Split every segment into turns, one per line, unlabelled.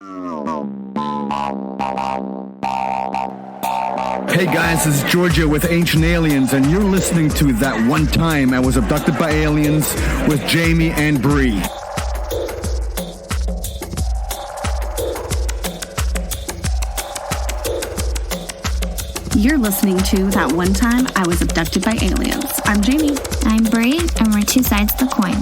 Hey guys, this is Georgia with Ancient Aliens, and you're listening to That One Time I Was Abducted by Aliens with Jaimie and Bri.
You're listening to That One Time I Was Abducted by Aliens. I'm Jaimie.
I'm Bri, and we're two sides of the coin.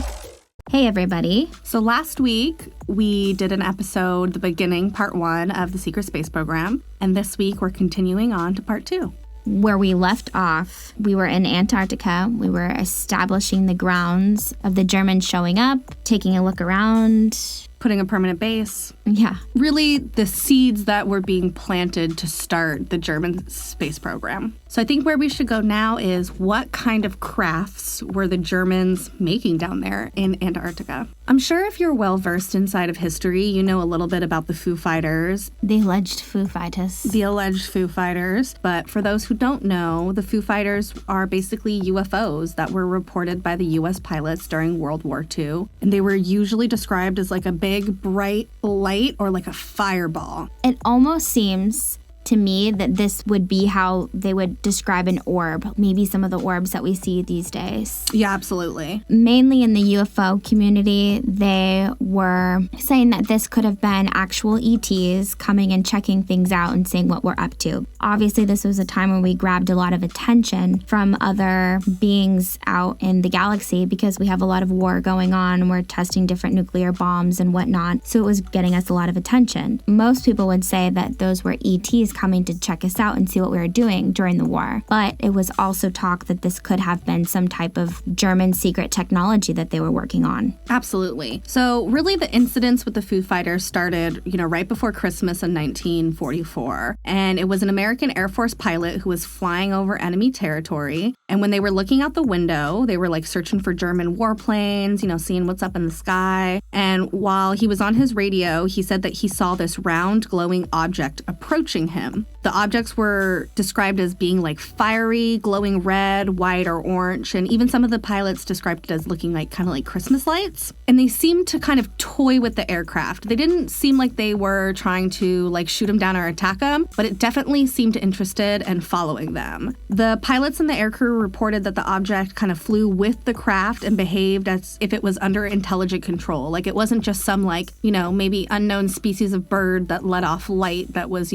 Hey, everybody.
So last week, we did an episode, the beginning, part 1 of the Secret Space Program. And this week, we're continuing on to part 2.
Where we left off, we were in Antarctica. We were establishing the grounds of the Germans showing up, taking a look around.
Putting a permanent base.
Yeah.
Really, the seeds that were being planted to start the German space program. So I think where we should go now is what kind of crafts were the Germans making down there in Antarctica? I'm sure if you're well-versed inside of history, you know a little bit about the Foo Fighters.
The alleged Foo Fighters.
The alleged Foo Fighters. But for those who don't know, the Foo Fighters are basically UFOs that were reported by the U.S. pilots during World War II. And they were usually described as like a big, bright light or like a fireball.
It almost seems to me that this would be how they would describe an orb, maybe some of the orbs that we see these days.
Yeah, absolutely.
Mainly in the UFO community, they were saying that this could have been actual ETs coming and checking things out and seeing what we're up to. Obviously, this was a time when we grabbed a lot of attention from other beings out in the galaxy because we have a lot of war going on and we're testing different nuclear bombs and whatnot. So it was getting us a lot of attention. Most people would say that those were ETs coming to check us out and see what we were doing during the war. But it was also talk that this could have been some type of German secret technology that they were working on.
Absolutely. So really the incidents with the Foo Fighters started, right before Christmas in 1944. And it was an American Air Force pilot who was flying over enemy territory. And when they were looking out the window, they were like searching for German warplanes, seeing what's up in the sky. And while he was on his radio, he said that he saw this round glowing object approaching him. The objects were described as being like fiery, glowing red, white, or orange, and even some of the pilots described it as looking like kind of like Christmas lights. And they seemed to kind of toy with the aircraft. They didn't seem like they were trying to like shoot them down or attack them, but it definitely seemed interested and following them. The pilots and the aircrew reported that the object kind of flew with the craft and behaved as if it was under intelligent control. Like it wasn't just some like, maybe unknown species of bird that let off light that was,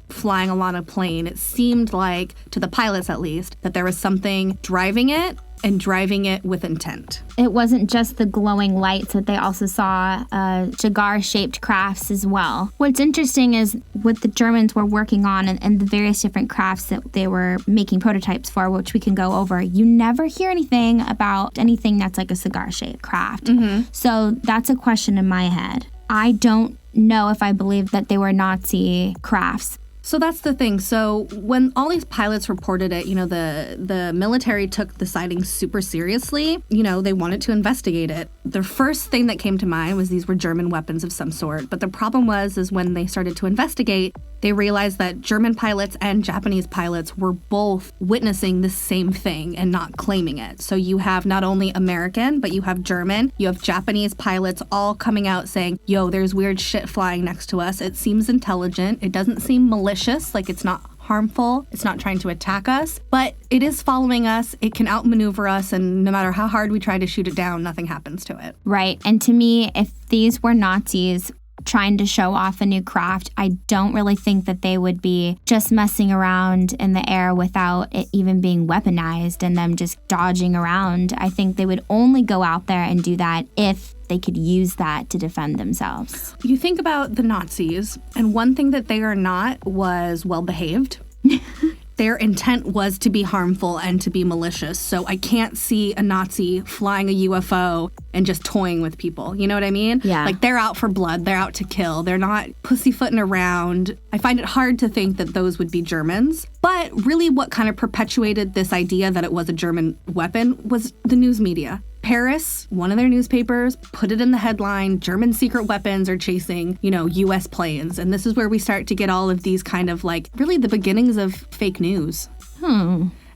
flying along a plane. It seemed like, to the pilots at least, that there was something driving it and driving it with intent.
It wasn't just the glowing lights, but they also saw cigar-shaped crafts as well. What's interesting is what the Germans were working on and the various different crafts that they were making prototypes for, which we can go over. You never hear anything about anything that's like a cigar-shaped craft. Mm-hmm. So that's a question in my head. I don't know if I believe that they were Nazi crafts.
So that's the thing. So when all these pilots reported it, the military took the sighting super seriously. They wanted to investigate it. The first thing that came to mind was these were German weapons of some sort. But the problem is when they started to investigate, they realized that German pilots and Japanese pilots were both witnessing the same thing and not claiming it. So you have not only American, but you have German, you have Japanese pilots all coming out saying, yo, there's weird shit flying next to us. It seems intelligent. It doesn't seem malicious, like it's not harmful. It's not trying to attack us, but it is following us. It can outmaneuver us, and no matter how hard we try to shoot it down, nothing happens to it.
Right. And to me, if these were Nazis trying to show off a new craft, I don't really think that they would be just messing around in the air without it even being weaponized and them just dodging around. I think they would only go out there and do that if they could use that to defend themselves.
You think about the Nazis, and one thing that they are not was well-behaved. Their intent was to be harmful and to be malicious. So I can't see a Nazi flying a UFO and just toying with people. You know what I mean?
Yeah.
Like they're out for blood. They're out to kill. They're not pussyfooting around. I find it hard to think that those would be Germans. But really what kind of perpetuated this idea that it was a German weapon was the news media. Paris, one of their newspapers, put it in the headline, German secret weapons are chasing, U.S. planes. And this is where we start to get all of these kind of like really the beginnings of fake news.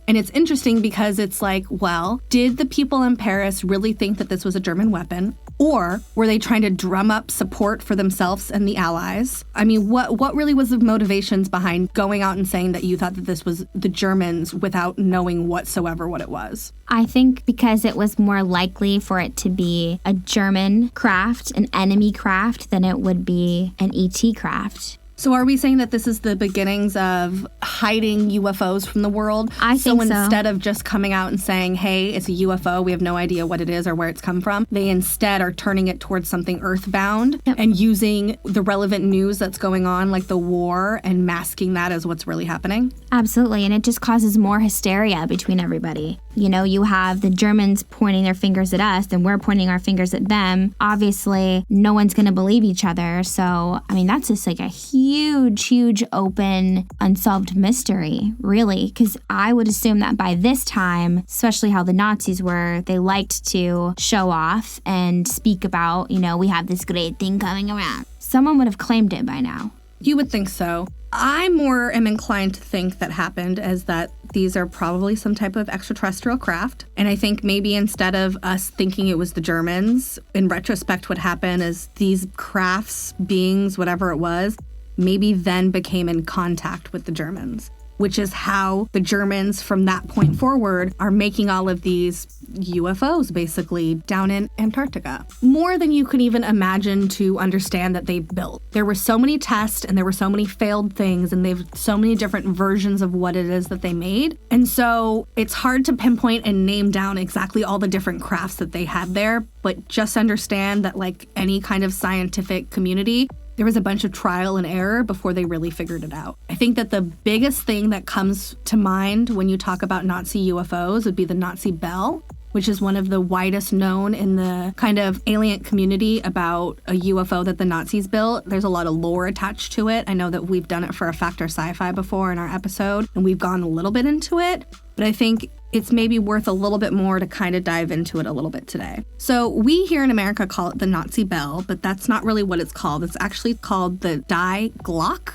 And it's interesting because it's like, well, did the people in Paris really think that this was a German weapon? Or were they trying to drum up support for themselves and the Allies? I mean, what really was the motivations behind going out and saying that you thought that this was the Germans without knowing whatsoever what it was?
I think because it was more likely for it to be a German craft, an enemy craft, than it would be an ET craft.
So are we saying that this is the beginnings of hiding UFOs from the world?
I think so.
So instead of just coming out and saying, hey, it's a UFO, we have no idea what it is or where it's come from, they instead are turning it towards something earthbound and using the relevant news that's going on, like the war, and masking that as what's really happening?
Absolutely, and it just causes more hysteria between everybody. You know, you have the Germans pointing their fingers at us and we're pointing our fingers at them. Obviously, no one's going to believe each other. So, I mean, that's just like a huge open, unsolved mystery, really. Because I would assume that by this time, especially how the Nazis were, they liked to show off and speak about, you know, we have this great thing coming around. Someone would have claimed it by now.
You would think so. I more am inclined to think that happened as that these are probably some type of extraterrestrial craft. And I think maybe instead of us thinking it was the Germans, in retrospect, what happened is these crafts, beings, whatever it was, maybe then became in contact with the Germans, which is how the Germans from that point forward are making all of these UFOs basically down in Antarctica. More than you could even imagine to understand that they built. There were so many tests and there were so many failed things and they've so many different versions of what it is that they made. And so it's hard to pinpoint and name down exactly all the different crafts that they had there, but just understand that like any kind of scientific community, there was a bunch of trial and error before they really figured it out. I think that the biggest thing that comes to mind when you talk about Nazi UFOs would be the Nazi Bell, which is one of the widest known in the kind of alien community about a UFO that the Nazis built. There's a lot of lore attached to it. I know that we've done it for a Factor Sci-Fi before in our episode, and we've gone a little bit into it, but I think it's maybe worth a little bit more to kind of dive into it a little bit today. So we here in America call it the Nazi Bell, but that's not really what it's called. It's actually called the Die Glock.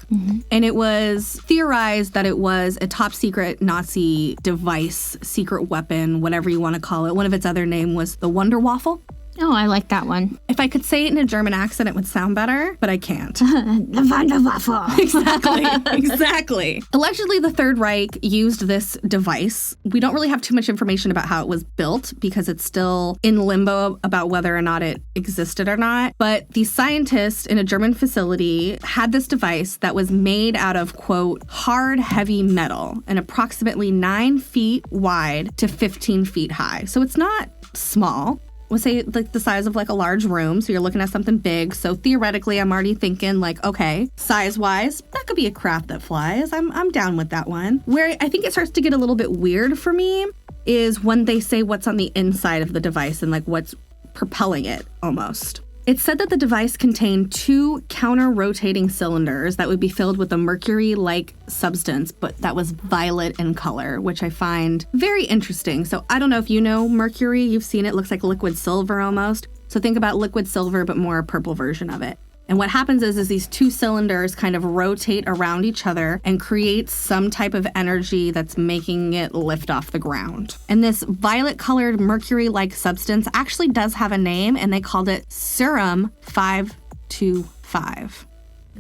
And it was theorized that it was a top secret Nazi device, secret weapon, whatever you want to call it. One of its other name was the Wonder Waffle.
Oh, I like that one.
If I could say it in a German accent, it would sound better, but I can't.
The Wunderwaffe.
Exactly. Allegedly, the Third Reich used this device. We don't really have too much information about how it was built because it's still in limbo about whether or not it existed or not. But the scientists in a German facility had this device that was made out of, quote, hard, heavy metal and approximately 9 feet wide to 15 feet high. So it's not small. We'll say like the size of like a large room. So you're looking at something big. So theoretically, I'm already thinking like, okay, size-wise, that could be a craft that flies. I'm down with that one. Where I think it starts to get a little bit weird for me is when they say what's on the inside of the device and like what's propelling it almost. It said that the device contained 2 counter-rotating cylinders that would be filled with a mercury-like substance, but that was violet in color, which I find very interesting. So I don't know if you know mercury. You've seen it. Looks like liquid silver almost. So think about liquid silver, but more a purple version of it. And what happens is these 2 cylinders kind of rotate around each other and create some type of energy that's making it lift off the ground. And this violet-colored mercury-like substance actually does have a name, and they called it Serum 525.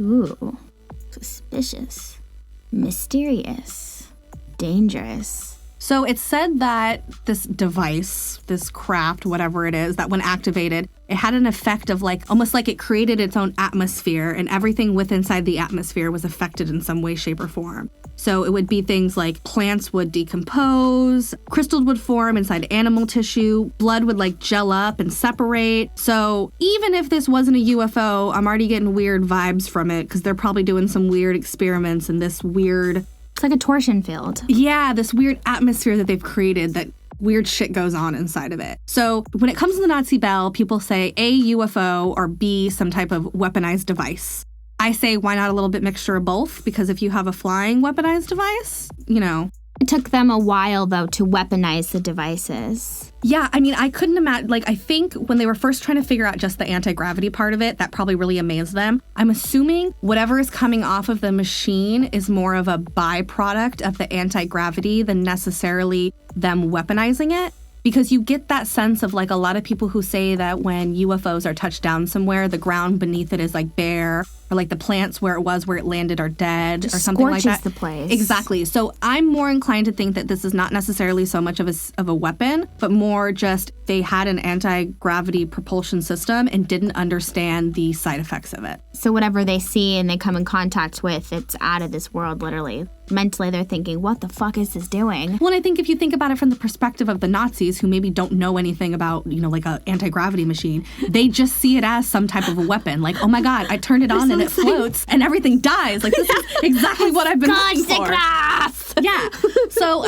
Ooh, suspicious, mysterious, dangerous.
So it's said that this device, this craft, whatever it is, that when activated, it had an effect of like, almost like it created its own atmosphere and everything inside the atmosphere was affected in some way, shape, or form. So it would be things like plants would decompose, crystals would form inside animal tissue, blood would like gel up and separate. So even if this wasn't a UFO, I'm already getting weird vibes from it because they're probably doing some weird experiments in this weird...
It's like a torsion field.
Yeah, this weird atmosphere that they've created that weird shit goes on inside of it. So when it comes to the Nazi Bell, people say A, UFO, or B, some type of weaponized device. I say, why not a little bit mixture of both? Because if you have a flying weaponized device, you know.
It took them a while, though, to weaponize the devices.
Yeah, I mean, I couldn't imagine, like, I think when they were first trying to figure out just the anti-gravity part of it, that probably really amazed them. I'm assuming whatever is coming off of the machine is more of a byproduct of the anti-gravity than necessarily them weaponizing it. because you get that sense of like a lot of people who say that when UFOs are touched down somewhere, the ground beneath it is like bare, or like the plants where it landed are dead,
just
or something like that.
Scorches the place.
Exactly. So I'm more inclined to think that this is not necessarily so much of a weapon, but more just they had an anti-gravity propulsion system and didn't understand the side effects of it.
So whatever they see and they come in contact with, it's out of this world, literally. Mentally, they're thinking, what the fuck is this doing?
Well, and I think if you think about it from the perspective of the Nazis, who maybe don't know anything about, like an anti-gravity machine, they just see it as some type of a weapon. Like, oh my God, I turned it on and it floats and everything dies. Like, this is exactly what I've been looking for. Yeah. So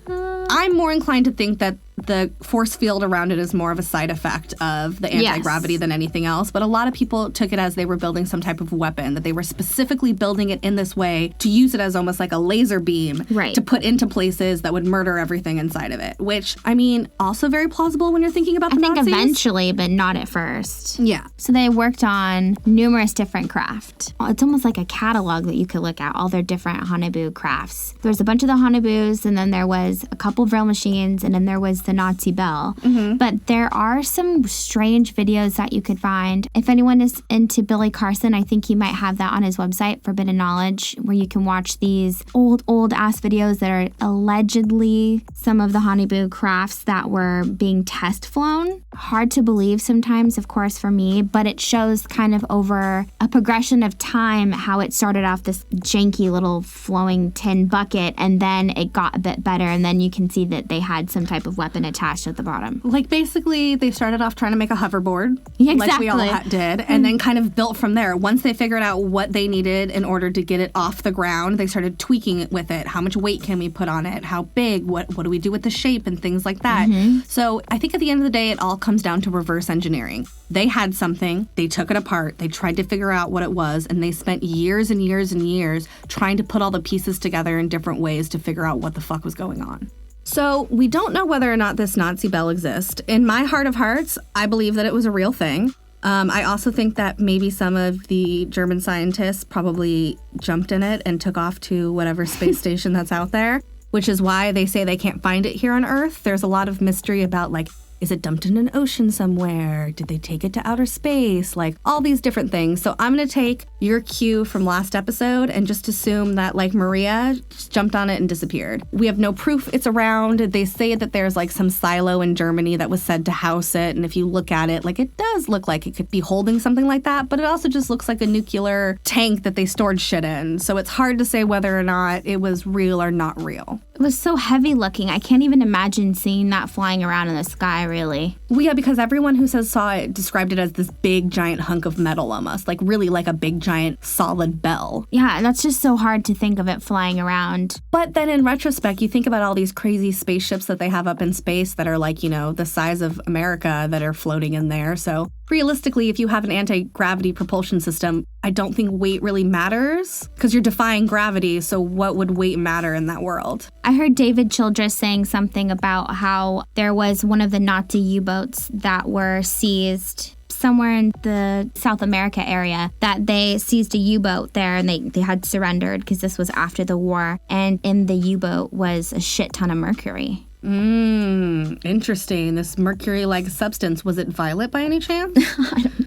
I'm more inclined to think that the force field around it is more of a side effect of the anti-gravity than anything else. But a lot of people took it as they were building some type of weapon, that they were specifically building it in this way to use it as almost like a laser beam to put into places that would murder everything inside of it. Which, I mean, also very plausible when you're thinking about the Nazis.
I think eventually, but not at first.
Yeah.
So they worked on numerous different craft. It's almost like a catalog that you could look at, all their different Haunebu crafts. There's a bunch of the Haunebus, and then there was a couple drill machines, and then there was the Nazi bell. Mm-hmm. But there are some strange videos that you could find. If anyone is into Billy Carson, I think he might have that on his website, Forbidden Knowledge, where you can watch these old ass videos that are allegedly some of the Haunebu crafts that were being test flown. Hard to believe sometimes, of course, for me, but it shows kind of over a progression of time how it started off this janky little flowing tin bucket, and then it got a bit better, and then you can see that they had some type of weapon attached at the bottom.
Like, basically, they started off trying to make a hoverboard.
Exactly.
Like we all did, and then kind of built from there. Once they figured out what they needed in order to get it off the ground, they started tweaking it with it. How much weight can we put on it? How big? What do we do with the shape and things like that? Mm-hmm. So I think at the end of the day, it all comes down to reverse engineering. They had something, they took it apart, they tried to figure out what it was, and they spent years and years and years trying to put all the pieces together in different ways to figure out what the fuck was going on. So we don't know whether or not this Nazi bell exists. In my heart of hearts, I believe that it was a real thing. I also think that maybe some of the German scientists probably jumped in it and took off to whatever space station that's out there, which is why they say they can't find it here on Earth. There's a lot of mystery about, like, is it dumped in an ocean somewhere? Did they take it to outer space? Like, all these different things. So I'm going to take your cue from last episode and just assume that, like, Maria just jumped on it and disappeared. We have no proof it's around. They say that there's, like, some silo in Germany that was said to house it. And if you look at it, like, it does look like it could be holding something like that. But it also just looks like a nuclear tank that they stored shit in. So it's hard to say whether or not it was real or not real.
It was so heavy looking. I can't even imagine seeing that flying around in the sky, really.
Well, yeah, because everyone who saw it described it as this big, giant hunk of metal almost. Like, really like a big, giant, solid bell.
Yeah, and that's just so hard to think of it flying around.
But then in retrospect, you think about all these crazy spaceships that they have up in space that are like, the size of America that are floating in there. So realistically, if you have an anti-gravity propulsion system, I don't think weight really matters because you're defying gravity. So what would weight matter in that world?
I heard David Childress saying something about how there was one of the Nazi U-boats that were seized somewhere in the South America area, that they seized a U-boat there and they had surrendered because this was after the war. And in the U-boat was a shit ton of mercury.
Interesting. This mercury-like substance, was it violet by any chance?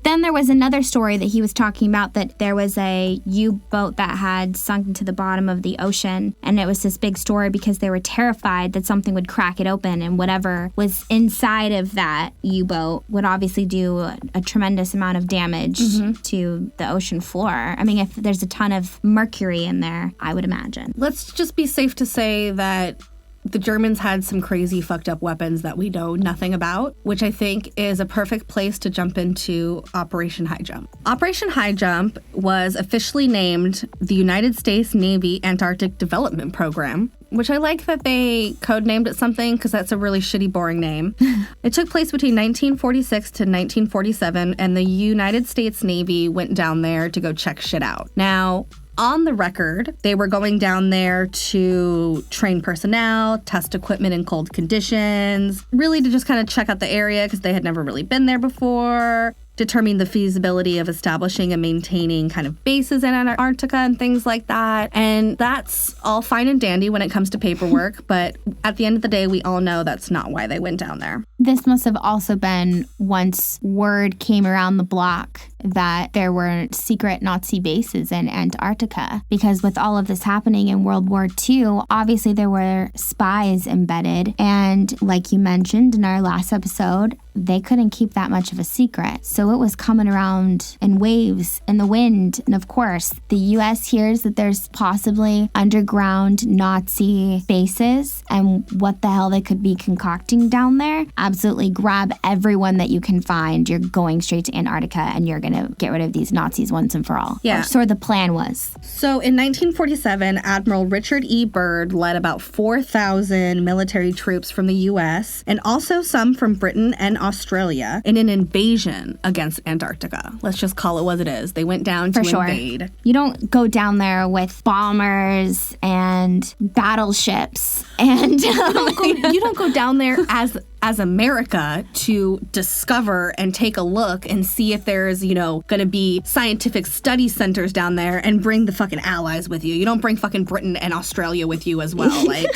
Then there was another story that he was talking about, that there was a U-boat that had sunk into the bottom of the ocean, and it was this big story because they were terrified that something would crack it open, and whatever was inside of that U-boat would obviously do a tremendous amount of damage to the ocean floor. I mean, if there's a ton of mercury in there, I would imagine.
Let's just be safe to say that the Germans had some crazy fucked up weapons that we know nothing about, which I think is a perfect place to jump into Operation High Jump. Operation High Jump was officially named the United States Navy Antarctic Development Program, which I like that they codenamed it something because that's a really shitty, boring name. It took place between 1946 to 1947, and the United States Navy went down there to go check shit out. Now, on the record, they were going down there to train personnel, test equipment in cold conditions, really to just kind of check out the area because they had never really been there before. determine the feasibility of establishing and maintaining kind of bases in Antarctica and things like that. And that's all fine and dandy when it comes to paperwork, but at the end of the day, we all know that's not why they went down there.
This must have also been once word came around the block that there were secret Nazi bases in Antarctica, because with all of this happening in World War II, obviously there were spies embedded. And like you mentioned in our last episode, they couldn't keep that much of a secret. So it was coming around in waves in the wind. And of course, the U.S. hears that there's possibly underground Nazi bases and what the hell they could be concocting down there. Absolutely grab everyone that you can find. You're going straight to Antarctica and you're going to get rid of these Nazis once and for all.
Yeah.
So the plan was.
So in 1947, Admiral Richard E. Byrd led about 4,000 military troops from the U.S. and also some from Britain and Australia in an invasion against Antarctica. Let's just call it what it is. They went down to invade.
You don't go down there with bombers and battleships and
you don't go down there as America to discover and take a look and see if there's, going to be scientific study centers down there and bring the fucking allies with you. You don't bring fucking Britain and Australia with you as well. Like,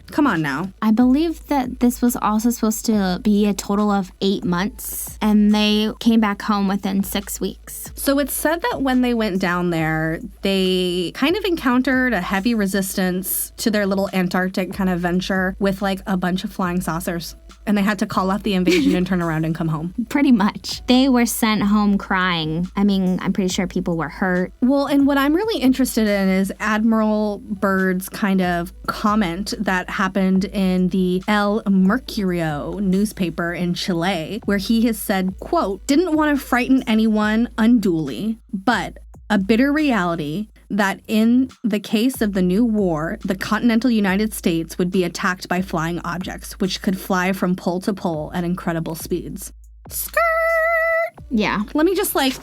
come on now.
I believe that this was also supposed to be a total of 8 months, and they came back home within 6 weeks.
So it's said that when they went down there, they kind of encountered a heavy resistance to their little Antarctic kind of venture with like a bunch of flying saucers. And they had to call off the invasion and turn around and come home.
Pretty much. They were sent home crying. I mean, I'm pretty sure people were hurt.
Well, and what I'm really interested in is Admiral Byrd's kind of comment that happened in the El Mercurio newspaper in Chile, where he has said, quote, "Didn't want to frighten anyone unduly, but a bitter reality that in the case of the new war, the continental United States would be attacked by flying objects, which could fly from pole to pole at incredible speeds." Skirt!
Yeah.
Let me just wait.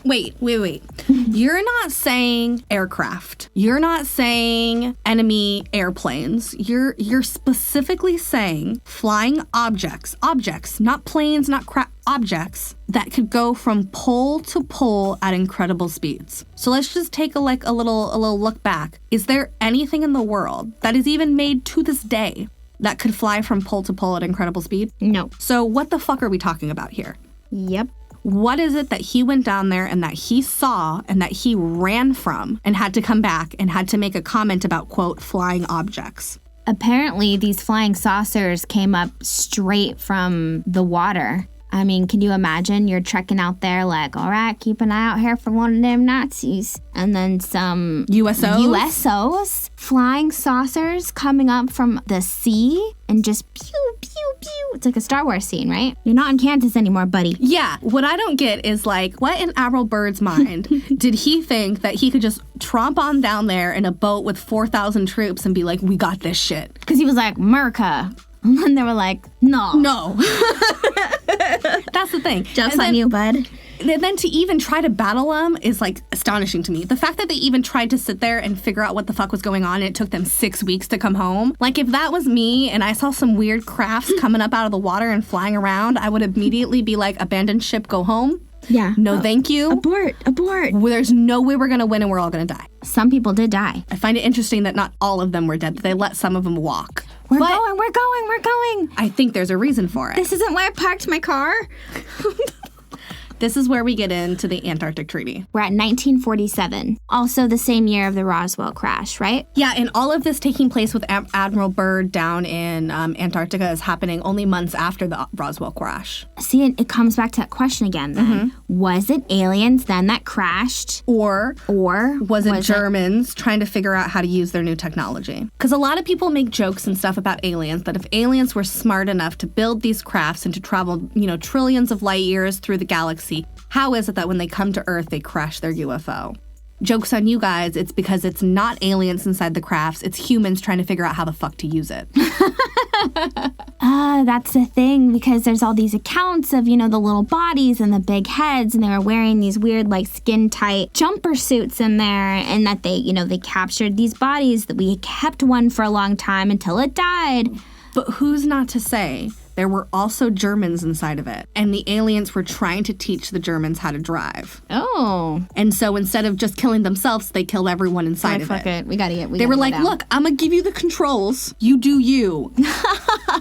You're not saying aircraft. You're not saying enemy airplanes. You're specifically saying flying objects, not planes, not objects that could go from pole to pole at incredible speeds. So let's just take a little look back. Is there anything in the world that is even made to this day that could fly from pole to pole at incredible speed?
No.
So what the fuck are we talking about here?
Yep.
What is it that he went down there and that he saw and that he ran from and had to come back and had to make a comment about, quote, flying objects?
Apparently, these flying saucers came up straight from the water. I mean, can you imagine? You're trekking out there like, all right, keep an eye out here for one of them Nazis. And then some USOs, flying saucers coming up from the sea and just pew, pew, pew. It's like a Star Wars scene, right? You're not in Kansas anymore, buddy.
Yeah. What I don't get is what in Admiral Byrd's mind did he think that he could just tromp on down there in a boat with 4,000 troops and be like, we got this shit?
Because he was like, America. And then they were like, no.
That's the thing.
Joke's on you, bud.
And then to even try to battle them is astonishing to me. The fact that they even tried to sit there and figure out what the fuck was going on, and it took them 6 weeks to come home. If that was me and I saw some weird crafts coming up out of the water and flying around, I would immediately be like, abandoned ship, go home.
Yeah.
No, thank you.
Abort.
There's no way we're going to win and we're all going to die.
Some people did die.
I find it interesting that not all of them were dead, that they let some of them walk.
We're going.
I think there's a reason for it.
This isn't where I parked my car.
This is where we get into the Antarctic Treaty.
We're at 1947, also the same year of the Roswell crash, right?
Yeah, and all of this taking place with Admiral Byrd down in Antarctica is happening only months after the Roswell crash.
See, it comes back to that question again then. Mm-hmm. Was it aliens then that crashed?
Or was it Germans trying to figure out how to use their new technology? Because a lot of people make jokes and stuff about aliens, that if aliens were smart enough to build these crafts and to travel, trillions of light years through the galaxy, how is it that when they come to Earth, they crash their UFO? Joke's on you guys, it's because it's not aliens inside the crafts, it's humans trying to figure out how the fuck to use it.
That's the thing, because there's all these accounts of, the little bodies and the big heads, and they were wearing these weird, skin-tight jumper suits in there, and that they captured these bodies, that we kept one for a long time until it died.
But who's not to say there were also Germans inside of it. And the aliens were trying to teach the Germans how to drive.
Oh.
And so instead of just killing themselves, they killed everyone inside of
fuck
it.
We gotta get.
They were like, look, I'm gonna give you the controls. You do you.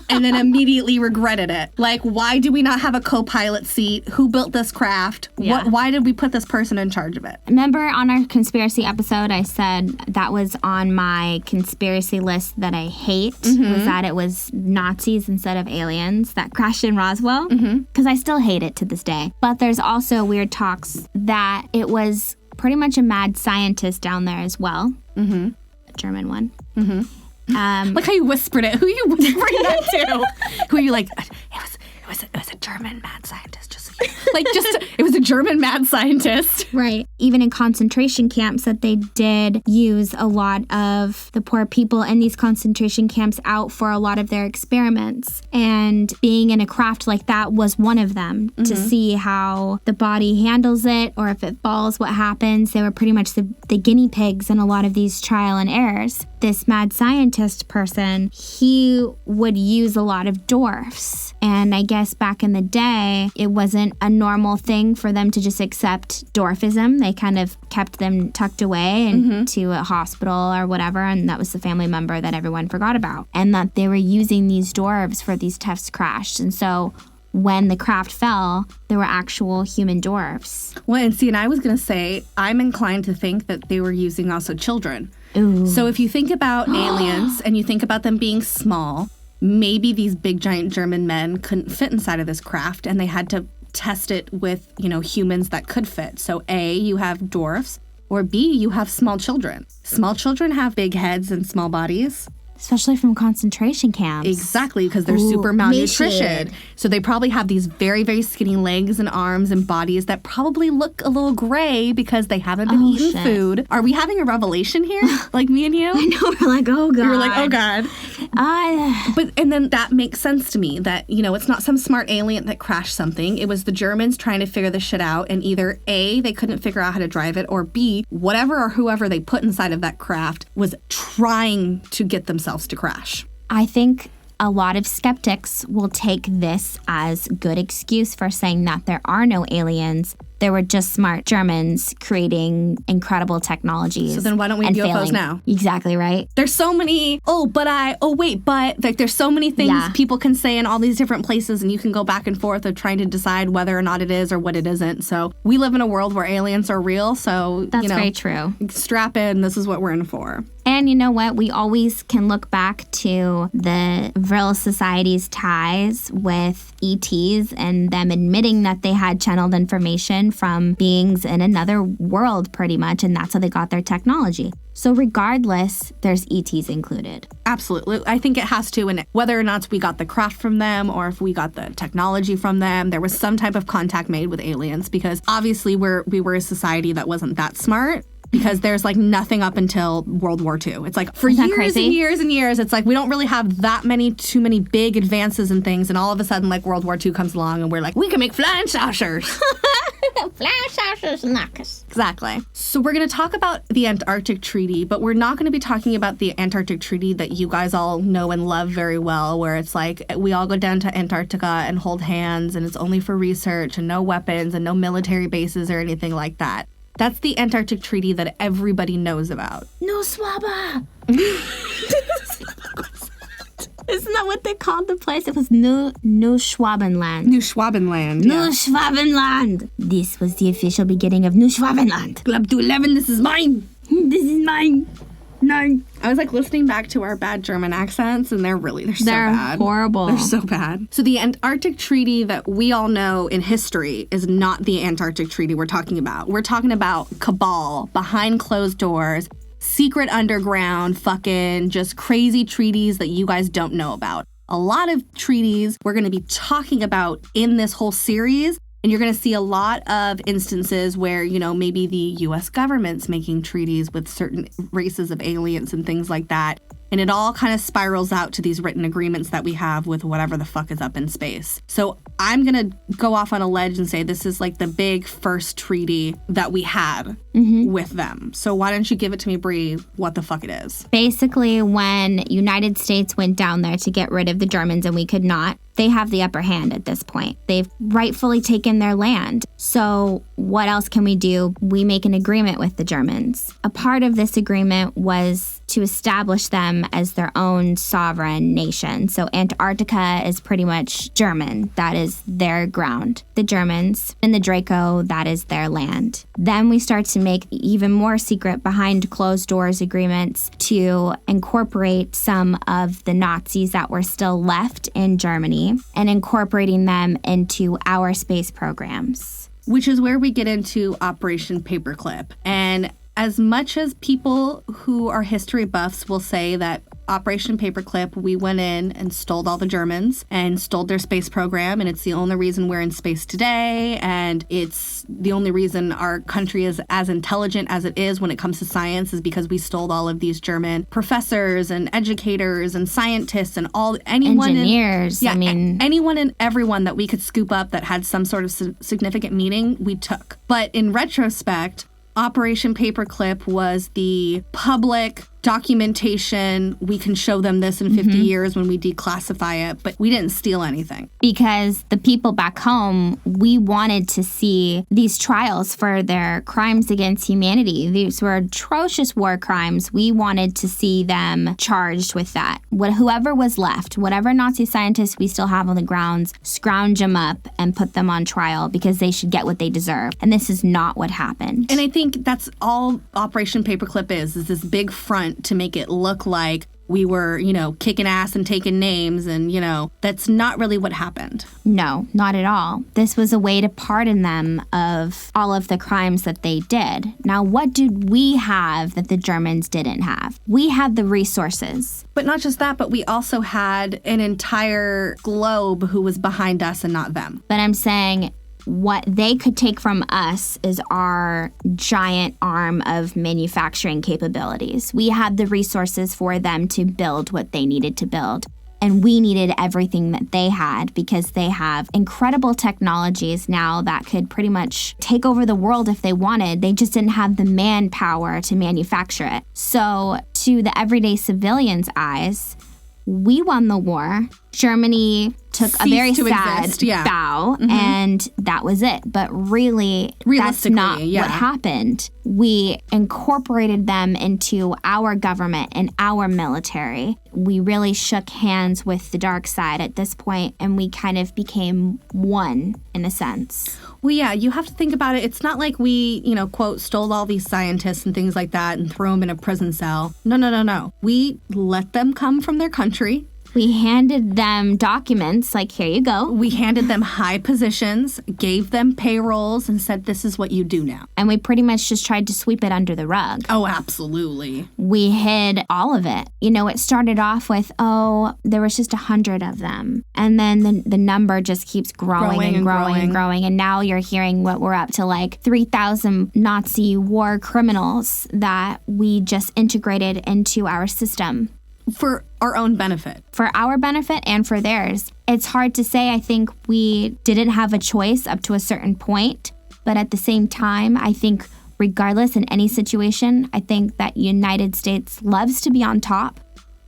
And then immediately regretted it. Like, why do we not have a co-pilot seat? Who built this craft?
Yeah.
Why did we put this person in charge of it?
Remember on our conspiracy episode, I said that was on my conspiracy list that I hate, was that it was Nazis instead of aliens that crashed in Roswell. Because I still hate it to this day. But there's also weird talks that it was pretty much a mad scientist down there as well. A German one.
Look how you whispered it. Who are you whispering that to? Who are you like, it was a German mad scientist. It was a German mad scientist.
Right. Even in concentration camps that they did use a lot of the poor people in these concentration camps out for a lot of their experiments. And being in a craft like that was one of them to see how the body handles it, or if it falls, what happens. They were pretty much the guinea pigs in a lot of these trial and errors. This mad scientist person, he would use a lot of dwarfs. And I guess back in the day, it wasn't a normal thing for them to just accept dwarfism. They kind of kept them tucked away into a hospital or whatever, and that was the family member that everyone forgot about. And that they were using these dwarves for these tests crashed. And so when the craft fell, there were actual human dwarfs.
Well, and I was going to say, I'm inclined to think that they were using also children.
Ooh.
So if you think about aliens and you think about them being small, maybe these big giant German men couldn't fit inside of this craft, and they had to test it with, humans that could fit. So A, you have dwarfs, or B, you have small children. Small children have big heads and small bodies.
Especially from concentration camps.
Exactly, because they're super malnutrition. So they probably have these very, very skinny legs and arms and bodies that probably look a little gray because they haven't been eating food. Are we having a revelation here? Like me and you?
I know, we're like, oh God.
We were like, oh God. And then that makes sense to me that, it's not some smart alien that crashed something. It was the Germans trying to figure this shit out, and either A, they couldn't figure out how to drive it, or B, whatever or whoever they put inside of that craft was trying to get themselves to crash.
I think a lot of skeptics will take this as good excuse for saying that there are no aliens. There were just smart Germans creating incredible technologies.
So then why don't we have UFOs
failing.
now?
Exactly right.
There's so many, there's so many things people can say in all these different places, and you can go back and forth of trying to decide whether or not it is or what it isn't. So we live in a world where aliens are real, so,
That's very true.
Strap in, this is what we're in for.
And you know what? We always can look back to the Vril Society's ties with ETs and them admitting that they had channeled information from beings in another world, pretty much, and that's how they got their technology. So regardless, there's ETs included.
Absolutely. I think it has to, and whether or not we got the craft from them or if we got the technology from them, there was some type of contact made with aliens, because obviously we were a society that wasn't that smart. Because there's nothing up until World War II. It's for years and years and years, it's we don't really have too many big advances and things. And all of a sudden, World War II comes along and we're we can make flying saucers.
Flying saucers knockers.
Exactly. So we're going to talk about the Antarctic Treaty, but we're not going to be talking about the Antarctic Treaty that you guys all know and love very well, where it's we all go down to Antarctica and hold hands, and it's only for research and no weapons and no military bases or anything like that. That's the Antarctic Treaty that everybody knows about.
No swabba! Isn't that what they called the place? It was New Schwabenland.
New Schwabenland, yeah.
New Schwabenland! This was the official beginning of New Schwabenland.
Club to 11, this is mine!
This is mine! No.
I was listening back to our bad German accents, and they're so bad.
They're horrible.
They're so bad. So the Antarctic Treaty that we all know in history is not the Antarctic Treaty we're talking about. We're talking about cabal, behind closed doors, secret underground, fucking just crazy treaties that you guys don't know about. A lot of treaties we're going to be talking about in this whole series. And you're going to see a lot of instances where, maybe the U.S. government's making treaties with certain races of aliens and things like that. And it all kind of spirals out to these written agreements that we have with whatever the fuck is up in space. So I'm going to go off on a ledge and say this is the big first treaty that we had with them. So why don't you give it to me, Bri, what the fuck it is?
Basically, when United States went down there to get rid of the Germans and we could not, they have the upper hand at this point. They've rightfully taken their land. So what else can we do? We make an agreement with the Germans. A part of this agreement was to establish them as their own sovereign nation. So Antarctica is pretty much German. That is their ground. The Germans and the Draco, that is their land. Then we start to make even more secret behind closed doors agreements to incorporate some of the Nazis that were still left in Germany and incorporating them into our space programs.
Which is where we get into Operation Paperclip. And as much as people who are history buffs will say that Operation Paperclip, we went in and stole all the Germans and stole their space program, and it's the only reason we're in space today, and it's the only reason our country is as intelligent as it is when it comes to science is because we stole all of these German professors and educators and scientists and anyone
engineers.
Anyone and everyone that we could scoop up that had some sort of significant meaning, we took. But in retrospect, Operation Paperclip was the public documentation. We can show them this in 50 years when we declassify it, but we didn't steal anything.
Because the people back home, we wanted to see these trials for their crimes against humanity. These were atrocious war crimes. We wanted to see them charged with that. Whoever was left, whatever Nazi scientists we still have on the grounds, scrounge them up and put them on trial because they should get what they deserve. And this is not what happened.
And I think that's all Operation Paperclip is this big front to make it look like we were, kicking ass and taking names, and, that's not really what happened.
No, not at all. This was a way to pardon them of all of the crimes that they did. Now, what did we have that the Germans didn't have? We had the resources.
But not just that, but we also had an entire globe who was behind us and not them.
But I'm saying what they could take from us is our giant arm of manufacturing capabilities. We had the resources for them to build what they needed to build. And we needed everything that they had because they have incredible technologies now that could pretty much take over the world if they wanted. They just didn't have the manpower to manufacture it. So to the everyday civilian's eyes, we won the war. Germany took a very sad bow, and that was it. But really, that's not what happened. We incorporated them into our government and our military. We really shook hands with the dark side at this point, and we kind of became one in a sense.
Well, yeah, you have to think about it. It's not like we, quote, stole all these scientists and things like that and throw them in a prison cell. No. We let them come from their country.
We handed them documents, like, here you go.
We handed them high positions, gave them payrolls, and said, this is what you do now.
And we pretty much just tried to sweep it under the rug.
Oh, absolutely.
We hid all of it. It started off with, there was just 100 of them. And then the number just keeps growing and growing. And now you're hearing what we're up to, like 3,000 Nazi war criminals that we just integrated into our system.
For our own benefit.
For our benefit and for theirs. It's hard to say. I think we didn't have a choice up to a certain point. But at the same time, I think regardless in any situation, I think that United States loves to be on top.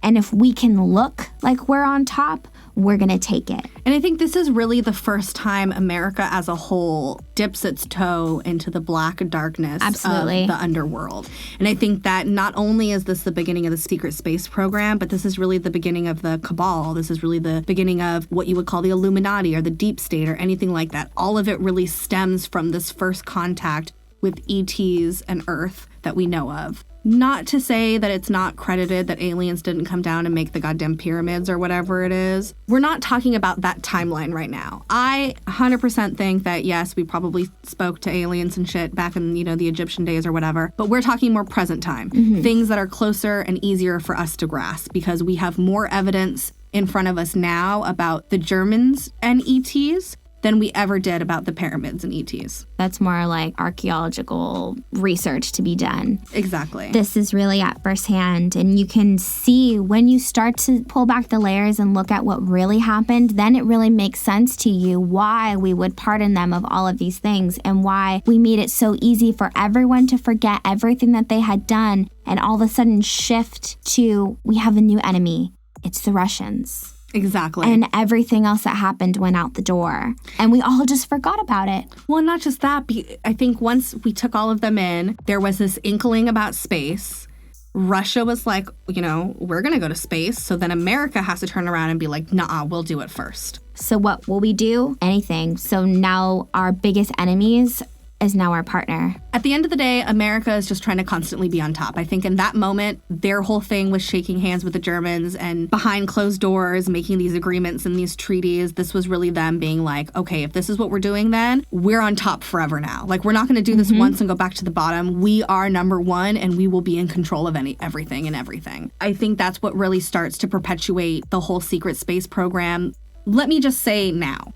And if we can look like we're on top, we're going to take it.
And I think this is really the first time America as a whole dips its toe into the black darkness of the underworld. And I think that not only is this the beginning of the secret space program, but this is really the beginning of the cabal. This is really the beginning of what you would call the Illuminati or the deep state or anything like that. All of it really stems from this first contact with ETs and Earth that we know of. Not to say that it's not credited that aliens didn't come down and make the goddamn pyramids or whatever it is. We're not talking about that timeline right now. I 100% think that, yes, we probably spoke to aliens and shit back in, the Egyptian days or whatever, but we're talking more present time. Things that are closer and easier for us to grasp because we have more evidence in front of us now about the Germans and ETs than we ever did about the pyramids and ETs.
That's more like archaeological research to be done.
Exactly.
This is really at firsthand, and you can see when you start to pull back the layers and look at what really happened, then it really makes sense to you why we would pardon them of all of these things and why we made it so easy for everyone to forget everything that they had done and all of a sudden shift to, we have a new enemy. It's the Russians.
Exactly.
And everything else that happened went out the door. And we all just forgot about it.
Well, not just that. I think once we took all of them in, there was this inkling about space. Russia was like, we're going to go to space. So then America has to turn around and be like, nah, we'll do it first.
So what will we do? Anything. So now our biggest enemies is now our partner.
At the end of the day, America is just trying to constantly be on top. I think in that moment, their whole thing was shaking hands with the Germans and behind closed doors, making these agreements and these treaties. This was really them being like, okay, if this is what we're doing, then we're on top forever now. Like, we're not going to do this once and go back to the bottom. We are number one, and we will be in control of everything. I think that's what really starts to perpetuate the whole secret space program. Let me just say now,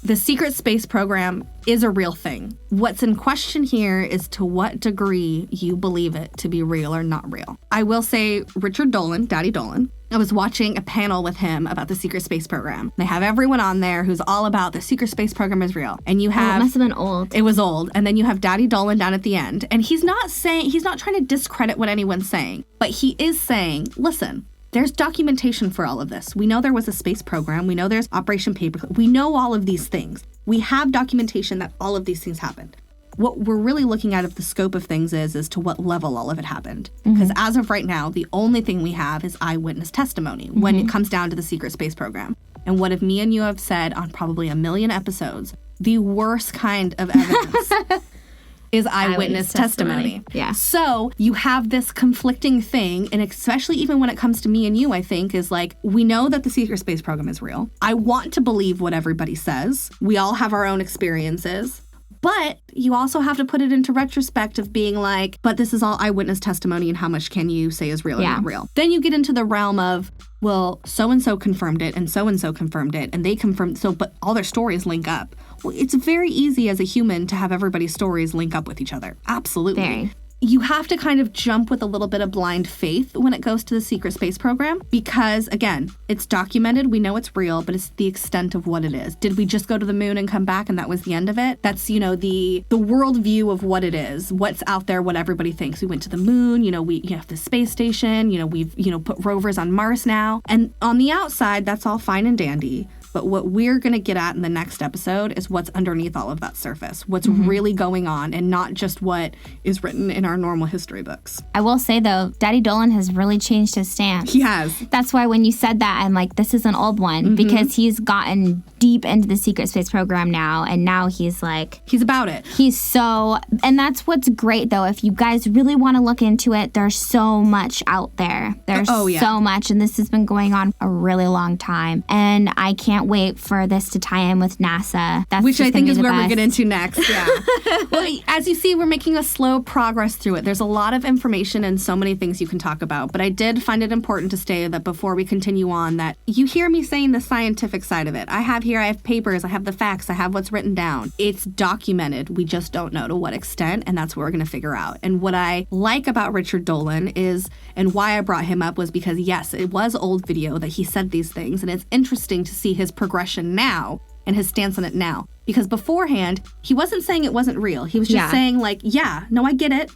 the secret space program is a real thing. What's in question here is to what degree you believe it to be real or not real. I will say Richard Dolan, Daddy Dolan, I was watching a panel with him about the secret space program. They have everyone on there who's all about the secret space program is real. And you have...
it must have been old.
It was old. And then you have Daddy Dolan down at the end. And he's not trying to discredit what anyone's saying, but he is saying, listen, there's documentation for all of this. We know there was a space program. We know there's Operation Paperclip. We know all of these things. We have documentation that all of these things happened. What we're really looking at of the scope of things is to what level all of it happened. Because as of right now, the only thing we have is eyewitness testimony when it comes down to the secret space program. And what if me and you have said on probably 1 million episodes, the worst kind of evidence is eyewitness testimony.
Yeah.
So you have this conflicting thing, and especially even when it comes to me and you, I think, is like, we know that the secret space program is real. I want to believe what everybody says. We all have our own experiences. But you also have to put it into retrospect of being like, but this is all eyewitness testimony, and how much can you say is real or not real? Then you get into the realm of, well, so-and-so confirmed it, and so-and-so confirmed it, and they confirmed, but all their stories link up. Well, it's very easy as a human to have everybody's stories link up with each other. Absolutely.
Very.
You have to kind of jump with a little bit of blind faith when it goes to the secret space program because, again, it's documented. We know it's real, but it's the extent of what it is. Did we just go to the moon and come back and that was the end of it? That's, the world view of what it is, what's out there, what everybody thinks. We went to the moon, we have the space station, we've, put rovers on Mars now. And on the outside, that's all fine and dandy. But what we're going to get at in the next episode is what's underneath all of that surface, what's really going on, and not just what is written in our normal history books.
I will say, though, Daddy Dolan has really changed his stance.
He has.
That's why when you said that, I'm like, this is an old one, because he's gotten deep into the secret space program now, and now he's like...
he's about it.
And that's what's great, though. If you guys really want to look into it, there's so much out there. There's so much, and this has been going on a really long time. And I can't wait for this to tie in with NASA.
Which I think is where we get into next. Yeah. Well, as you see, we're making a slow progress through it. There's a lot of information and so many things you can talk about. But I did find it important to say that before we continue on, that you hear me saying the scientific side of it. I have papers, I have the facts, I have what's written down. It's documented. We just don't know to what extent, and that's what we're going to figure out. And what I like about Richard Dolan is, and why I brought him up was because, yes, it was old video that he said these things, and it's interesting to see his progression now and his stance on it now. Because beforehand, he wasn't saying it wasn't real. He was just saying, like, I get it.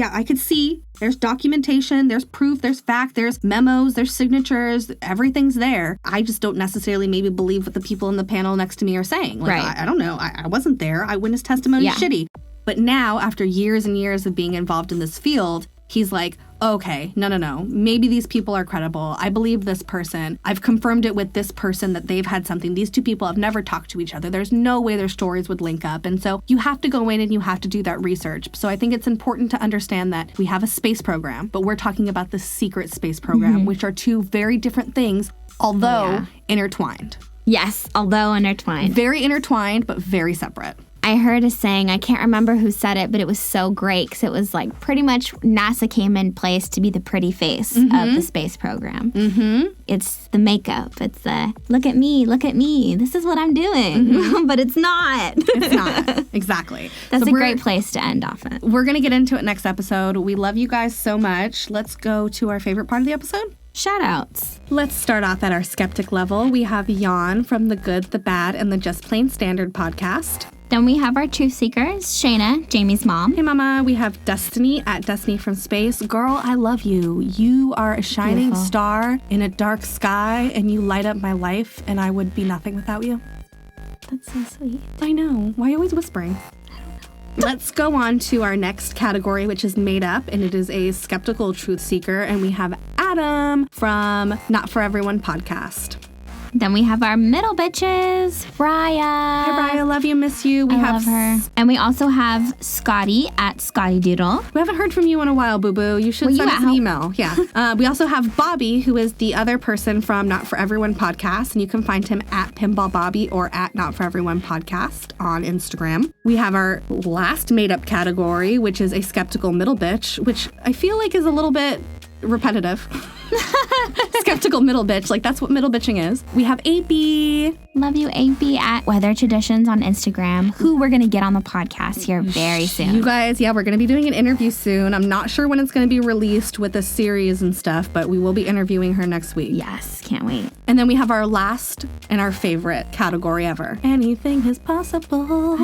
I could see. There's documentation, there's proof, there's fact, there's memos, there's signatures, everything's there. I just don't necessarily maybe believe what the people in the panel next to me are saying. Like,
right.
I don't know. I wasn't there. Eyewitness testimony is shitty. But now, after years and years of being involved in this field, he's like, okay, no. Maybe these people are credible. I believe this person. I've confirmed it with this person that they've had something. These two people have never talked to each other. There's no way their stories would link up. And so you have to go in and you have to do that research. So I think it's important to understand that we have a space program, but we're talking about the secret space program, which are two very different things, although intertwined.
Yes, although intertwined.
Very intertwined, but very separate.
I heard a saying, I can't remember who said it, but it was so great because it was like pretty much NASA came in place to be the pretty face of the space program. It's the makeup. It's the, look at me, this is what I'm doing. But it's not.
It's not. Exactly.
That's a great place to end off it.
We're going to get into it next episode. We love you guys so much. Let's go to our favorite part of the episode.
Shout outs.
Let's start off at our skeptic level. We have Jan from the Good, the Bad, and the Just Plain Standard podcast.
Then we have our truth seekers, Shayna, Jamie's mom.
Hey, Mama. We have Destiny at Destiny from Space. Girl, I love you. You are a shining star in a dark sky, and you light up my life, and I would be nothing without you.
That's so sweet.
I know. Why are you always whispering? Let's go on to our next category, which is made up, and it is a skeptical truth seeker, and we have Adam from Not For Everyone podcast.
Then we have our middle bitches, Raya.
Hi, Raya. Love you, miss you. We
love her. And we also have Scotty at Scotty Doodle.
We haven't heard from you in a while, boo-boo. You should send us an email. Yeah. We also have Bobby, who is the other person from Not For Everyone podcast, and you can find him at Pinball Bobby or at Not For Everyone podcast on Instagram. We have our last made-up category, which is a skeptical middle bitch, which I feel like is a little bit repetitive. Skeptical middle bitch. Like, that's what middle bitching is. We have AP.
Love you, AP at Weather Traditions on Instagram, who we're going to get on the podcast here very soon.
You guys, yeah, we're going to be doing an interview soon. I'm not sure when it's going to be released with the series and stuff, but we will be interviewing her next week.
Yes, can't wait.
And then we have our last and our favorite category ever. Anything is possible.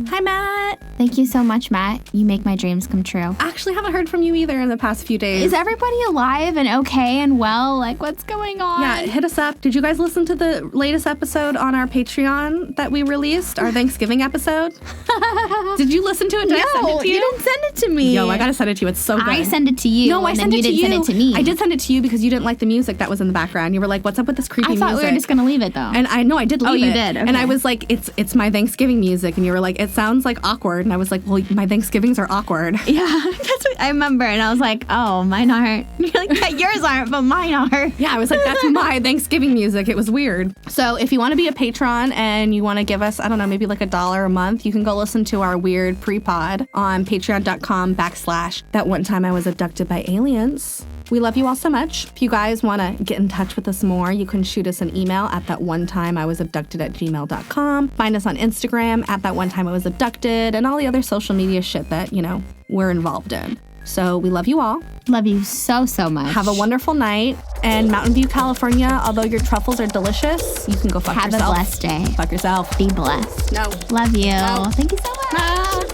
Hi, Matt.
Thank you so much, Matt. You make my dreams come true.
I actually haven't heard from you either in the past few days.
Is everybody alive and okay and well? Like, what's going on?
Yeah, hit us up. Did you guys listen to the latest episode on our Patreon that we released? Our Thanksgiving episode? Did you listen to it? Did I send it to you?
You didn't send it to me.
Yo, I gotta send it to you. It's so good.
I send it to you.
No, I sent it to you.
You didn't send it to me.
I did send it to you because you didn't like the music that was in the background. You were like, what's up with this creepy music?
I thought we were just going to leave it, though.
And I know I did leave it.
Oh, you did? Okay.
And I was like, it's my Thanksgiving music. And you were like, it sounds like awkward. And I was like, well, my Thanksgivings are awkward.
Yeah, that's what I remember. And I was like, oh, mine aren't. You're like, yeah, yours aren't, but mine are.
Yeah, I was like, that's my Thanksgiving music. It was weird. So if you want to be a patron and you want to give us, I don't know, maybe like $1 a month, you can go listen to our weird pre-pod on patreon.com/that one time I was abducted by aliens. We love you all so much. If you guys want to get in touch with us more, you can shoot us an email at thatonetimeIwasabducted@gmail.com. Find us on Instagram at thatonetimeIwasabducted and all the other social media shit that, you know, we're involved in. So we love you all.
Love you so, so much.
Have a wonderful night. And Mountain View, California, although your truffles are delicious, you can go fuck yourself.
Have a blessed day.
Fuck yourself.
Be blessed.
No.
Love you.
No.
Thank you so much.